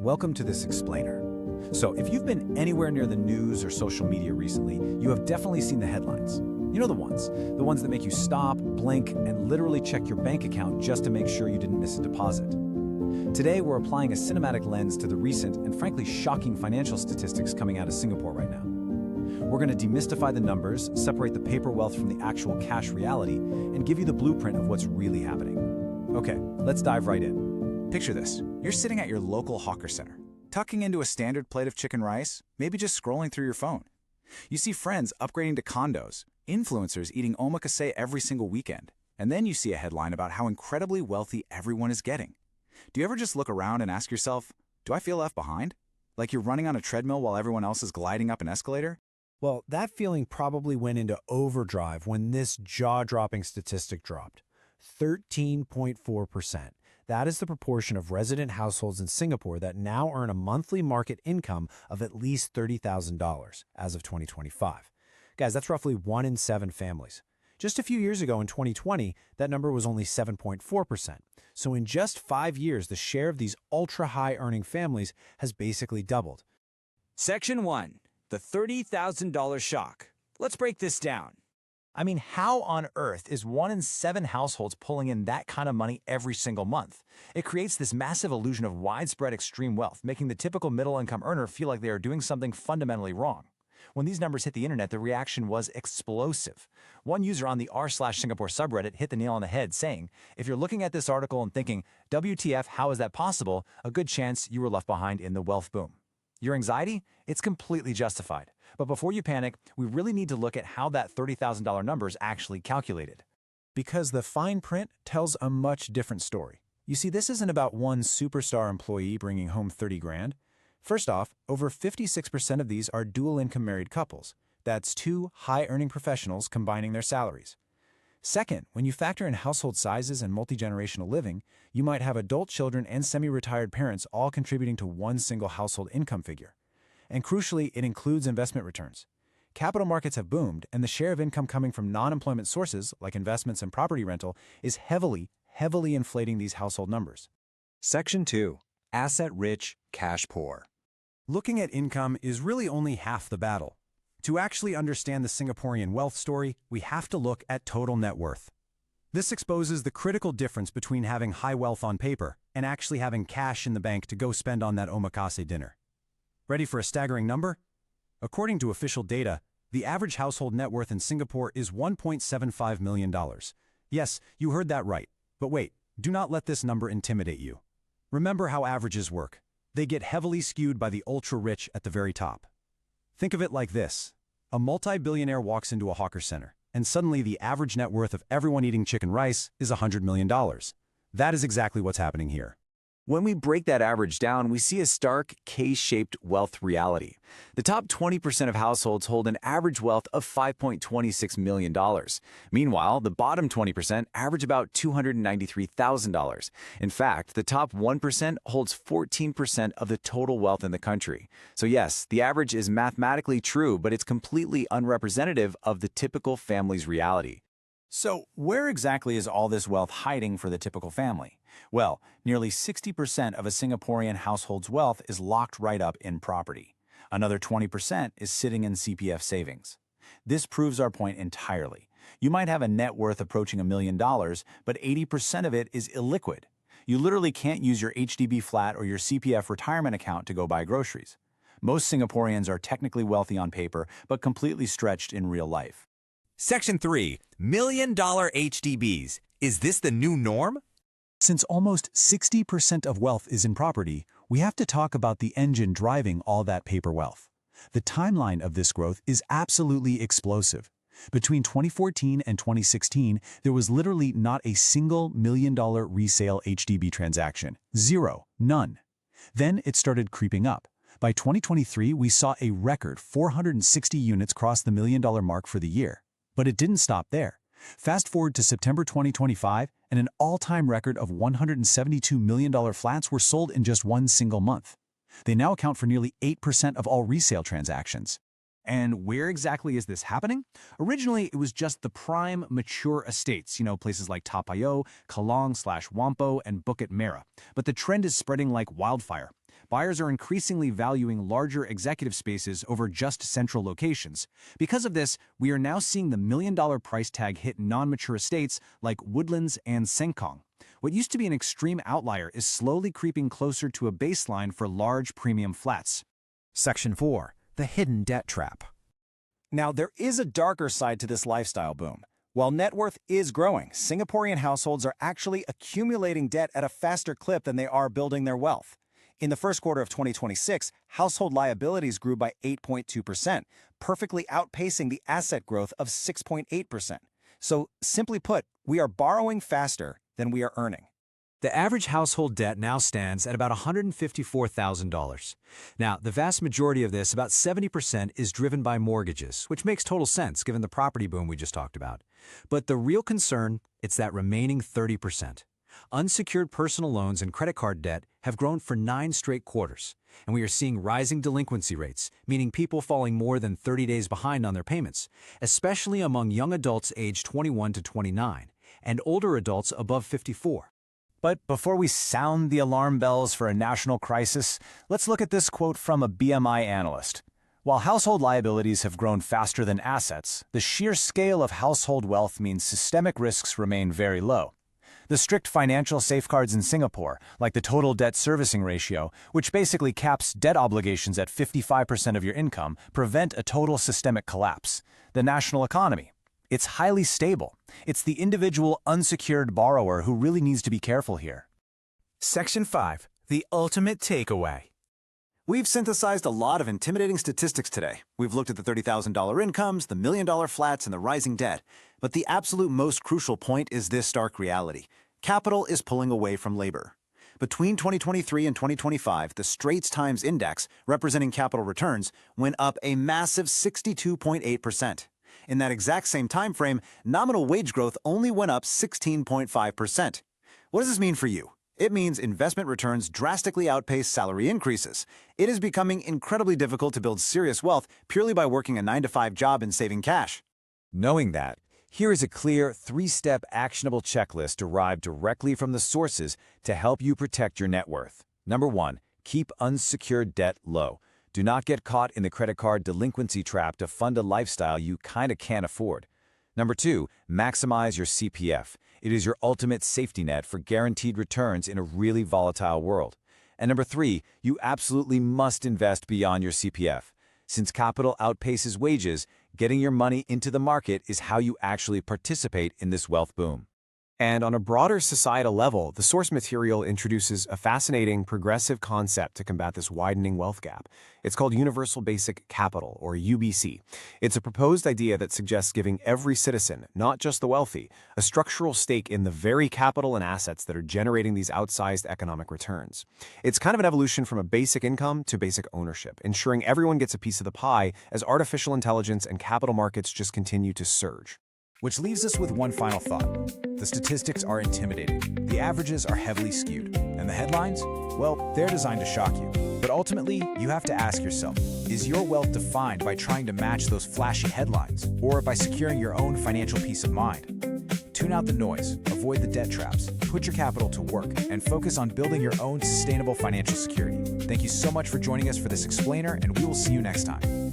welcome to this explainer. So if you've been anywhere near the news or social media recently, you have definitely seen the headlines. You know the ones that make you stop, blink, and literally check your bank account just to make sure you didn't miss a deposit. Today, we're applying a cinematic lens to the recent and frankly shocking financial statistics coming out of Singapore right now. We're going to demystify the numbers, separate the paper wealth from the actual cash reality, and give you the blueprint of what's really happening. Okay, let's dive right in. Picture this. You're sitting at your local hawker center, tucking into a standard plate of chicken rice, maybe just scrolling through your phone. You see friends upgrading to condos, influencers eating omakase every single weekend, and then you see a headline about how incredibly wealthy everyone is getting. Do you ever just look around and ask yourself, do I feel left behind? Like you're running on a treadmill while everyone else is gliding up an escalator? Well, that feeling probably went into overdrive when this jaw-dropping statistic dropped. 13.4%. That is the proportion of resident households in Singapore that now earn a monthly market income of at least $30,000 as of 2025. Guys, that's roughly 1 in 7 families. Just a few years ago in 2020, that number was only 7.4%. So in just 5 years, the share of these ultra-high earning families has basically doubled. Section 1. The $30,000 shock. Let's break this down. I mean, how on earth is 1 in 7 households pulling in that kind of money every single month? It creates this massive illusion of widespread extreme wealth, making the typical middle-income earner feel like they are doing something fundamentally wrong. When these numbers hit the internet, the reaction was explosive. One user on the r/Singapore subreddit hit the nail on the head, saying, if you're looking at this article and thinking, WTF, how is that possible? A good chance you were left behind in the wealth boom. Your anxiety? It's completely justified. But before you panic, we really need to look at how that $30,000 number is actually calculated. Because the fine print tells a much different story. You see, this isn't about one superstar employee bringing home 30 grand. First off, over 56% of these are dual-income married couples. That's 2 high-earning professionals combining their salaries. Second, when you factor in household sizes and multi-generational living, you might have adult children and semi-retired parents all contributing to one single household income figure. And crucially, it includes investment returns. Capital markets have boomed, and the share of income coming from non-employment sources, like investments and property rental, is heavily inflating these household numbers. Section 2. Asset-rich, cash-poor. Looking at income is really only half the battle. To actually understand the Singaporean wealth story, we have to look at total net worth. This exposes the critical difference between having high wealth on paper and actually having cash in the bank to go spend on that omakase dinner. Ready for a staggering number? According to official data, the average household net worth in Singapore is $1.75 million. Yes, you heard that right. But wait, do not let this number intimidate you. Remember how averages work. They get heavily skewed by the ultra-rich at the very top. Think of it like this. A multi-billionaire walks into a hawker center, and suddenly the average net worth of everyone eating chicken rice is $100 million. That is exactly what's happening here. When we break that average down, we see a stark K-shaped wealth reality. The top 20% of households hold an average wealth of $5.26 million. Meanwhile, the bottom 20% average about $293,000. In fact, the top 1% holds 14% of the total wealth in the country. So yes, the average is mathematically true, but it's completely unrepresentative of the typical family's reality. So where exactly is all this wealth hiding for the typical family? Well, nearly 60% of a Singaporean household's wealth is locked right up in property. Another 20% is sitting in CPF savings. This proves our point entirely. You might have a net worth approaching $1 million, but 80% of it is illiquid. You literally can't use your HDB flat or your CPF retirement account to go buy groceries. Most Singaporeans are technically wealthy on paper, but completely stretched in real life. Section 3. Million-dollar HDBs. Is this the new norm? Since almost 60% of wealth is in property, we have to talk about the engine driving all that paper wealth. The timeline of this growth is absolutely explosive. Between 2014 and 2016, there was literally not a single $1 million resale HDB transaction. Zero. None. Then it started creeping up. By 2023, we saw a record 460 units cross the $1 million mark for the year. But it didn't stop there. Fast forward to September 2025, and an all-time record of $172 million flats were sold in just one single month. They now account for nearly 8% of all resale transactions. And where exactly is this happening? Originally, it was just the prime, mature estates, places like Tapayao, Kalong/Wampo, and Bukit Merah. But the trend is spreading like wildfire. Buyers are increasingly valuing larger executive spaces over just central locations. Because of this, we are now seeing the million-dollar price tag hit non-mature estates like Woodlands and Sengkang. What used to be an extreme outlier is slowly creeping closer to a baseline for large premium flats. Section 4. The hidden debt trap. Now, there is a darker side to this lifestyle boom. While net worth is growing, Singaporean households are actually accumulating debt at a faster clip than they are building their wealth. In the first quarter of 2026, household liabilities grew by 8.2%, perfectly outpacing the asset growth of 6.8%. So, simply put, we are borrowing faster than we are earning. The average household debt now stands at about $154,000. Now, the vast majority of this, about 70%, is driven by mortgages, which makes total sense given the property boom we just talked about. But the real concern, it's that remaining 30%. Unsecured personal loans and credit card debt have grown for 9 straight quarters, and we are seeing rising delinquency rates, meaning people falling more than 30 days behind on their payments, especially among young adults aged 21 to 29 and older adults above 54. But before we sound the alarm bells for a national crisis, let's look at this quote from a BMI analyst. While household liabilities have grown faster than assets, the sheer scale of household wealth means systemic risks remain very low. The strict financial safeguards in Singapore, like the total debt servicing ratio, which basically caps debt obligations at 55% of your income, prevent a total systemic collapse. The national economy. It's highly stable. It's the individual unsecured borrower who really needs to be careful here. Section 5. The ultimate takeaway. We've synthesized a lot of intimidating statistics today. We've looked at the $30,000 incomes, the million-dollar flats, and the rising debt. But the absolute most crucial point is this stark reality. Capital is pulling away from labor. Between 2023 and 2025, the Straits Times Index, representing capital returns, went up a massive 62.8%. In that exact same time frame, nominal wage growth only went up 16.5%. What does this mean for you? It means investment returns drastically outpace salary increases. It is becoming incredibly difficult to build serious wealth purely by working a 9-to-5 job and saving cash. Knowing that, here is a clear 3-step actionable checklist derived directly from the sources to help you protect your net worth. Number 1, keep unsecured debt low. Do not get caught in the credit card delinquency trap to fund a lifestyle you kinda can't afford. Number 2, maximize your CPF. It is your ultimate safety net for guaranteed returns in a really volatile world. And number 3, you absolutely must invest beyond your CPF. Since capital outpaces wages, getting your money into the market is how you actually participate in this wealth boom. And on a broader societal level, the source material introduces a fascinating progressive concept to combat this widening wealth gap. It's called Universal Basic Capital, or UBC. It's a proposed idea that suggests giving every citizen, not just the wealthy, a structural stake in the very capital and assets that are generating these outsized economic returns. It's kind of an evolution from a basic income to basic ownership, ensuring everyone gets a piece of the pie as artificial intelligence and capital markets just continue to surge. Which leaves us with one final thought. The statistics are intimidating. The averages are heavily skewed. And the headlines? Well, they're designed to shock you. But ultimately, you have to ask yourself, is your wealth defined by trying to match those flashy headlines, or by securing your own financial peace of mind? Tune out the noise, avoid the debt traps, put your capital to work, and focus on building your own sustainable financial security. Thank you so much for joining us for this explainer, and we will see you next time.